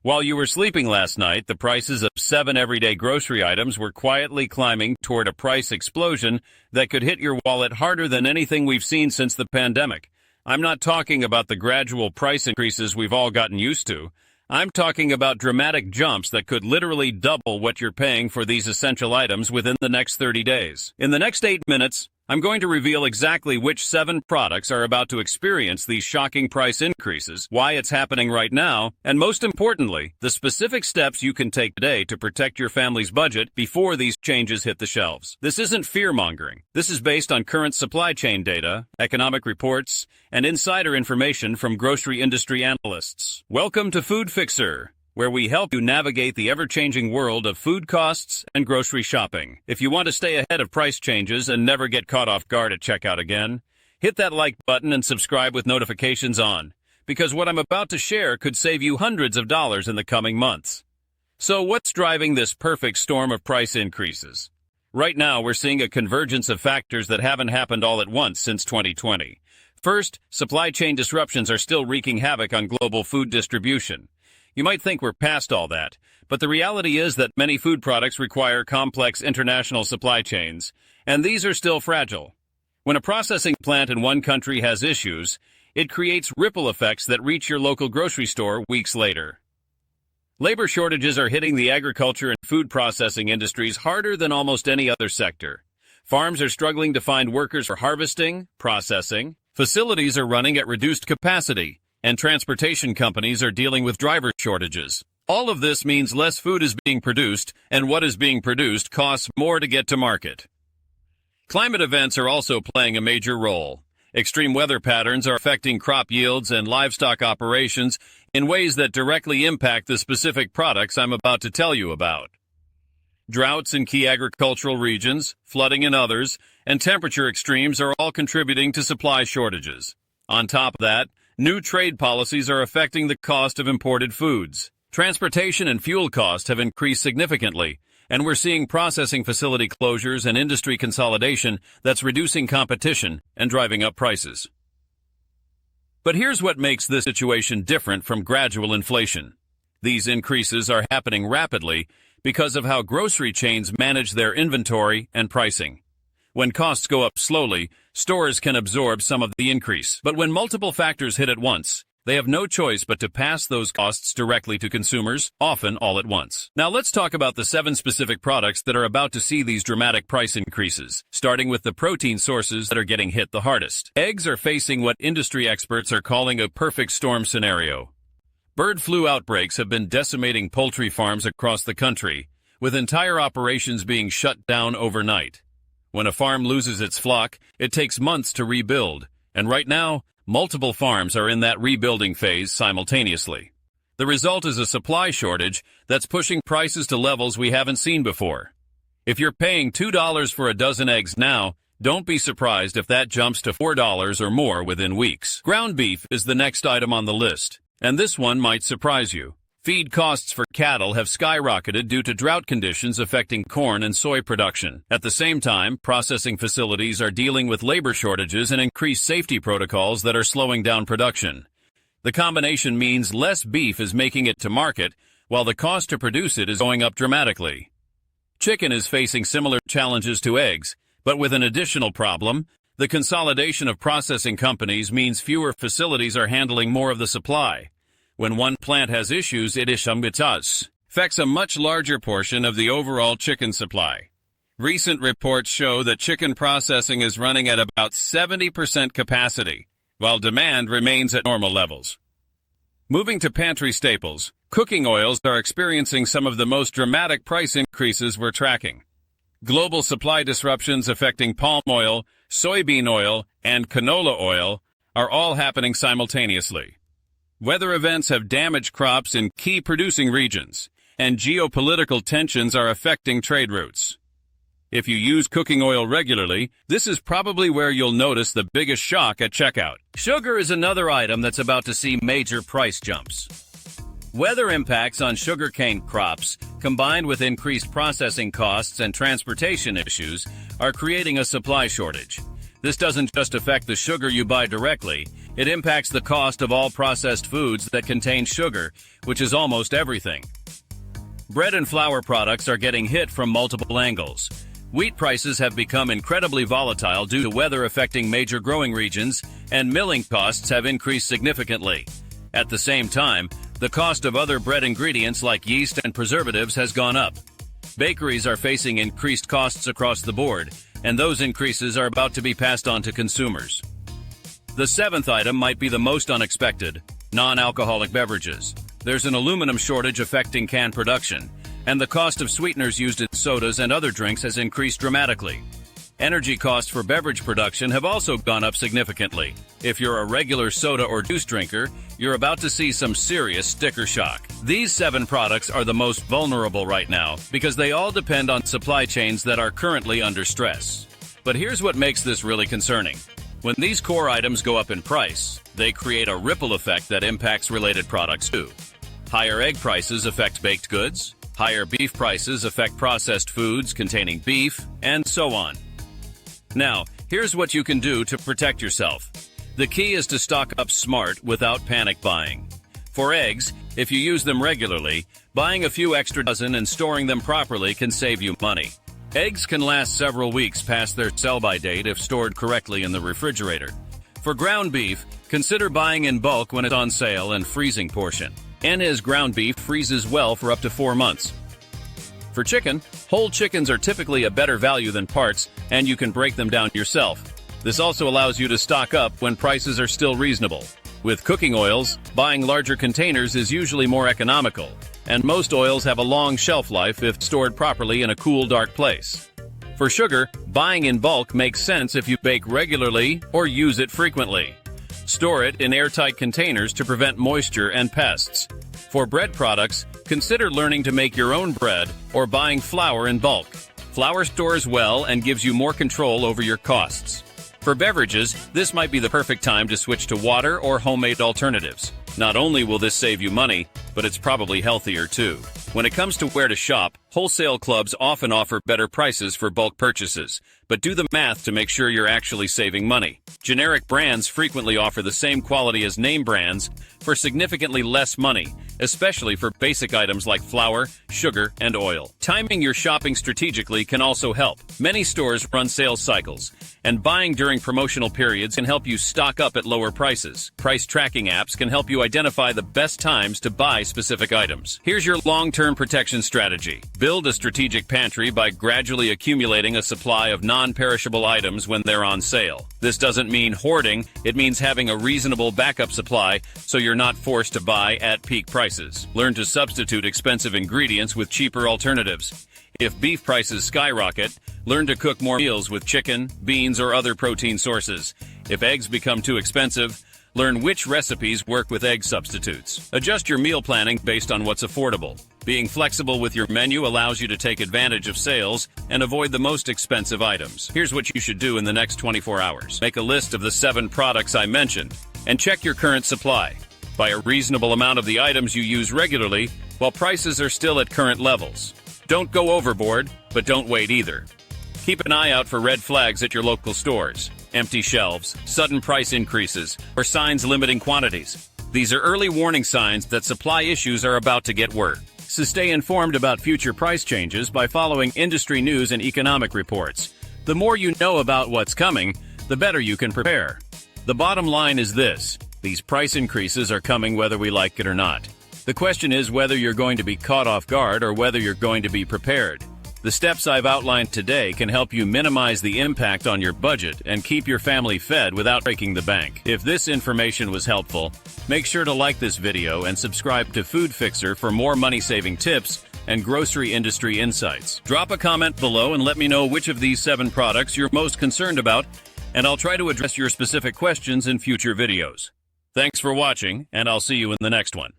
While you were sleeping last night, the prices of 7 everyday grocery items were quietly climbing toward a price explosion that could hit your wallet harder than anything we've seen since the pandemic. I'm not talking about the gradual price increases we've all gotten used to. I'm talking about dramatic jumps that could literally double what you're paying for these essential items within the next 30 days. In the next 8 minutes, I'm going to reveal exactly which 7 products are about to experience these shocking price increases, why it's happening right now, and most importantly, the specific steps you can take today to protect your family's budget before these changes hit the shelves. This isn't fear-mongering. This is based on current supply chain data, economic reports, and insider information from grocery industry analysts. Welcome to Food Fixer, where we help you navigate the ever-changing world of food costs and grocery shopping. If you want to stay ahead of price changes and never get caught off guard at checkout again, hit that like button and subscribe with notifications on, because what I'm about to share could save you hundreds of dollars in the coming months. So what's driving this perfect storm of price increases? Right now, we're seeing a convergence of factors that haven't happened all at once since 2020. First, supply chain disruptions are still wreaking havoc on global food distribution. You might think we're past all that, but the reality is that many food products require complex international supply chains, and these are still fragile. When a processing plant in one country has issues, it creates ripple effects that reach your local grocery store weeks later. Labor shortages are hitting the agriculture and food processing industries harder than almost any other sector. Farms are struggling to find workers for harvesting, processing. Facilities are running at reduced capacity, and transportation companies are dealing with driver shortages. All of this means less food is being produced, and what is being produced costs more to get to market. Climate events are also playing a major role. Extreme weather patterns are affecting crop yields and livestock operations in ways that directly impact the specific products I'm about to tell you about. Droughts in key agricultural regions, flooding in others, and temperature extremes are all contributing to supply shortages. On top of that, new trade policies are affecting the cost of imported foods. Transportation and fuel costs have increased significantly, and we're seeing processing facility closures and industry consolidation that's reducing competition and driving up prices. But here's what makes this situation different from gradual inflation. These increases are happening rapidly because of how grocery chains manage their inventory and pricing. When costs go up slowly, stores can absorb some of the increase. But when multiple factors hit at once, they have no choice but to pass those costs directly to consumers, often all at once. Now let's talk about the 7 specific products that are about to see these dramatic price increases, starting with the protein sources that are getting hit the hardest. Eggs are facing what industry experts are calling a perfect storm scenario. Bird flu outbreaks have been decimating poultry farms across the country, with entire operations being shut down overnight. When a farm loses its flock, it takes months to rebuild, and right now, multiple farms are in that rebuilding phase simultaneously. The result is a supply shortage that's pushing prices to levels we haven't seen before. If you're paying $2 for a dozen eggs now, don't be surprised if that jumps to $4 or more within weeks. Ground beef is the next item on the list, and this one might surprise you. Feed costs for cattle have skyrocketed due to drought conditions affecting corn and soy production. At the same time, processing facilities are dealing with labor shortages and increased safety protocols that are slowing down production. The combination means less beef is making it to market, while the cost to produce it is going up dramatically. Chicken is facing similar challenges to eggs, but with an additional problem. The consolidation of processing companies means fewer facilities are handling more of the supply. When one plant has issues, it affects a much larger portion of the overall chicken supply. Recent reports show that chicken processing is running at about 70% capacity, while demand remains at normal levels. Moving to pantry staples, cooking oils are experiencing some of the most dramatic price increases we're tracking. Global supply disruptions affecting palm oil, soybean oil, and canola oil are all happening simultaneously. Weather events have damaged crops in key producing regions, and geopolitical tensions are affecting trade routes. If you use cooking oil regularly, this is probably where you'll notice the biggest shock at checkout. Sugar is another item that's about to see major price jumps. Weather impacts on sugarcane crops, combined with increased processing costs and transportation issues, are creating a supply shortage. This doesn't just affect the sugar you buy directly, It impacts the cost of all processed foods that contain sugar, which is almost everything. Bread and flour products are getting hit from multiple angles. Wheat prices have become incredibly volatile due to weather affecting major growing regions, and milling costs have increased significantly. At the same time, the cost of other bread ingredients like yeast and preservatives has gone up. Bakeries are facing increased costs across the board, and those increases are about to be passed on to consumers. The seventh item might be the most unexpected: non-alcoholic beverages. There's an aluminum shortage affecting can production, and the cost of sweeteners used in sodas and other drinks has increased dramatically. Energy costs for beverage production have also gone up significantly. If you're a regular soda or juice drinker, you're about to see some serious sticker shock. These 7 products are the most vulnerable right now because they all depend on supply chains that are currently under stress. But here's what makes this really concerning. When these core items go up in price, they create a ripple effect that impacts related products too. Higher egg prices affect baked goods, higher beef prices affect processed foods containing beef, and so on. Now, here's what you can do to protect yourself. The key is to stock up smart without panic buying. For eggs, if you use them regularly, buying a few extra dozen and storing them properly can save you money. Eggs can last several weeks past their sell-by date if stored correctly in the refrigerator. For ground beef, consider buying in bulk when it's on sale and freezing portion. Annie's ground beef freezes well for up to 4 months. For chicken, whole chickens are typically a better value than parts, and you can break them down yourself. This also allows you to stock up when prices are still reasonable. With cooking oils, buying larger containers is usually more economical, and most oils have a long shelf life if stored properly in a cool, dark place. For sugar, buying in bulk makes sense if you bake regularly or use it frequently. Store it in airtight containers to prevent moisture and pests. For bread products, consider learning to make your own bread or buying flour in bulk. Flour stores well and gives you more control over your costs. For beverages, this might be the perfect time to switch to water or homemade alternatives. Not only will this save you money, but it's probably healthier too. When it comes to where to shop, wholesale clubs often offer better prices for bulk purchases, but do the math to make sure you're actually saving money. Generic brands frequently offer the same quality as name brands for significantly less money, especially for basic items like flour, sugar, and oil. Timing your shopping strategically can also help. Many stores run sales cycles, and buying during promotional periods can help you stock up at lower prices. Price tracking apps can help you identify the best times to buy specific items. Here's your long-term protection strategy. Build a strategic pantry by gradually accumulating a supply of non-perishable items when they're on sale. This doesn't mean hoarding, it means having a reasonable backup supply so you're not forced to buy at peak prices. Learn to substitute expensive ingredients with cheaper alternatives. If beef prices skyrocket, learn to cook more meals with chicken, beans, or other protein sources. If eggs become too expensive, learn which recipes work with egg substitutes. Adjust your meal planning based on what's affordable. Being flexible with your menu allows you to take advantage of sales and avoid the most expensive items. Here's what you should do in the next 24 hours. Make a list of the 7 products I mentioned and check your current supply. Buy a reasonable amount of the items you use regularly while prices are still at current levels. Don't go overboard, but don't wait either. Keep an eye out for red flags at your local stores. Empty shelves, sudden price increases, or signs limiting quantities. These are early warning signs that supply issues are about to get worse. So stay informed about future price changes by following industry news and economic reports. The more you know about what's coming, the better you can prepare. The bottom line is this: these price increases are coming whether we like it or not. The question is whether you're going to be caught off guard or whether you're going to be prepared. The steps I've outlined today can help you minimize the impact on your budget and keep your family fed without breaking the bank. If this information was helpful, make sure to like this video and subscribe to Food Fixer for more money-saving tips and grocery industry insights. Drop a comment below and let me know which of these 7 products you're most concerned about, and I'll try to address your specific questions in future videos. Thanks for watching, and I'll see you in the next one.